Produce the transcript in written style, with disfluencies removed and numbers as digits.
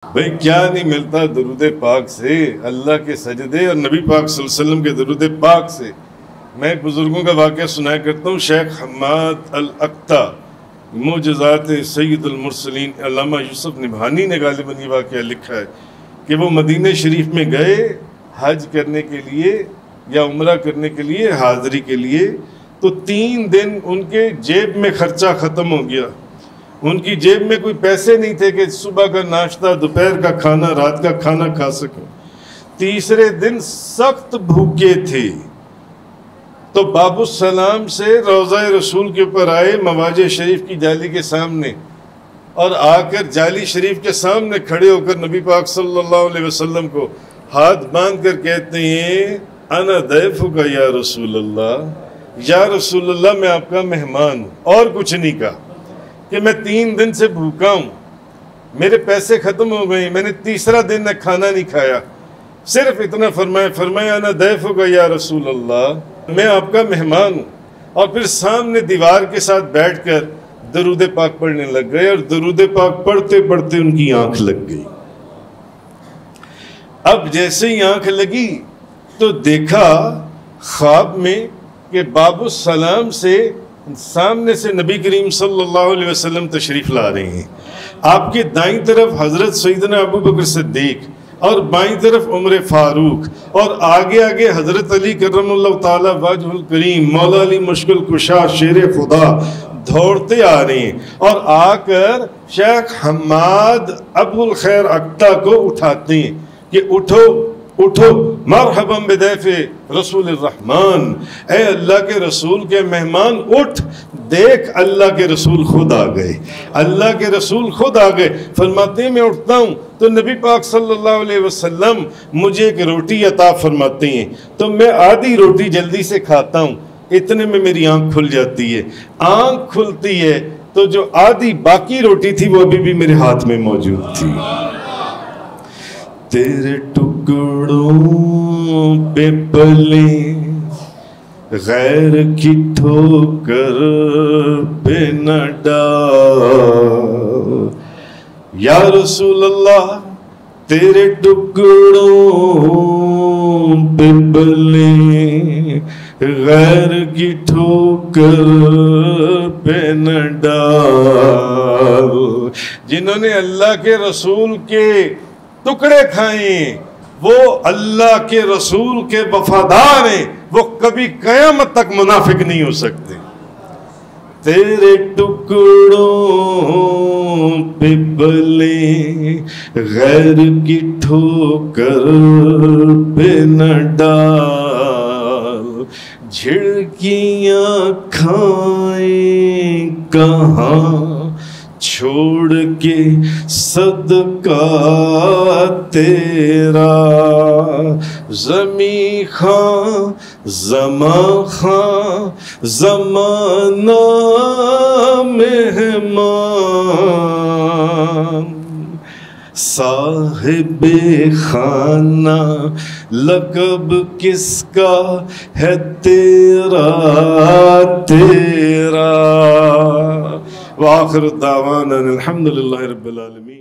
بھئی کیا نہیں ملتا درود پاک سے، اللہ کے سجدے اور نبی پاک صلی اللہ علیہ وسلم کے درود پاک سے۔ میں بزرگوں کا واقعہ سنایا کرتا ہوں۔ شیخ حماد الاقطع معجزات سید المرسلین علامہ یوسف نبھانی نے غالباً یہ واقعہ لکھا ہے کہ وہ مدینہ شریف میں گئے حج کرنے کے لیے یا عمرہ کرنے کے لیے، حاضری کے لیے، تو 3 دن ان کے جیب میں خرچہ ختم ہو گیا۔ ان کی جیب میں کوئی پیسے نہیں تھے کہ صبح کا ناشتہ، دوپہر کا کھانا، رات کا کھانا کھا سکیں۔ تیسرے دن سخت بھوکے تھے تو باب السلام سے روضہ رسول کے اوپر آئے، مواجہ شریف کی جالی کے سامنے، اور آ کر جالی شریف کے سامنے کھڑے ہو کر نبی پاک صلی اللہ علیہ وسلم کو ہاتھ باندھ کر کہتے ہیں انا ضیفک یا رسول اللہ، یا رسول اللہ میں آپ کا مہمان ہوں۔ اور کچھ نہیں کہا کہ میں 3 دن سے بھوکا ہوں، میرے پیسے ختم ہو گئے، میں نے تیسرا دن نہ کھانا نہیں کھایا، صرف اتنا فرمایا انا ضیفک یا رسول اللہ، میں آپ کا مہمان ہوں۔ اور پھر سامنے دیوار کے ساتھ بیٹھ کر درود پاک پڑھنے لگ گئے، اور درود پاک پڑھتے پڑھتے ان کی آنکھ لگ گئی۔ اب جیسے ہی آنکھ لگی تو دیکھا خواب میں کہ باب السلام سے سامنے سے نبی کریم صلی اللہ علیہ وسلم تشریف لا رہے ہیں۔ آپ کے دائیں طرف حضرت سیدنا ابو بکر صدیق، اور بائیں طرف عمر فاروق، اور آگے آگے حضرت علی کرم اللہ تعالی وجہ الکریم، مولا علی مشکل کشا شیر خدا دوڑتے آ رہے ہیں، اور آ کر شیخ حماد ابو الخیر اقطع کو اٹھاتے ہیں کہ اٹھو اٹھو، مرحبا بضیف رسول الرحمن، اے اللہ کے رسول کے مہمان اٹھ، دیکھ اللہ کے رسول خود آ گئے، اللہ کے رسول خود آ گئے۔ فرماتے ہیں میں اٹھتا ہوں تو نبی پاک صلی اللہ علیہ وسلم مجھے ایک روٹی عطا فرماتے ہیں، تو میں آدھی روٹی جلدی سے کھاتا ہوں، اتنے میں میری آنکھ کھل جاتی ہے۔ آنکھ کھلتی ہے تو جو آدھی باقی روٹی تھی وہ ابھی بھی میرے ہاتھ میں موجود تھی۔ تیرے ٹکڑوں پہ پلے غیر کی ٹھوکر پہ نہ ڈال، یا رسول اللہ تیرے ٹکڑوں پہ پلے غیر کی ٹھوکر پہ نہ ڈال۔ جنہوں نے اللہ کے رسول کے ٹکڑے کھائیں وہ اللہ کے رسول کے وفادار ہیں، وہ کبھی قیامت تک منافق نہیں ہو سکتے۔ تیرے ٹکڑوں پہ پلے غیر کی ٹھوکر پہ نہ ڈال، جھڑکیاں کھائیں کہاں چھوڑ کے صدقہ تیرا، زمیں خاں زمان خاں زمانہ مہمان، صاحب خانہ لقب کس کا ہے تیرا تیرا۔ وآخر دعوانا الحمدللہ رب العالمین۔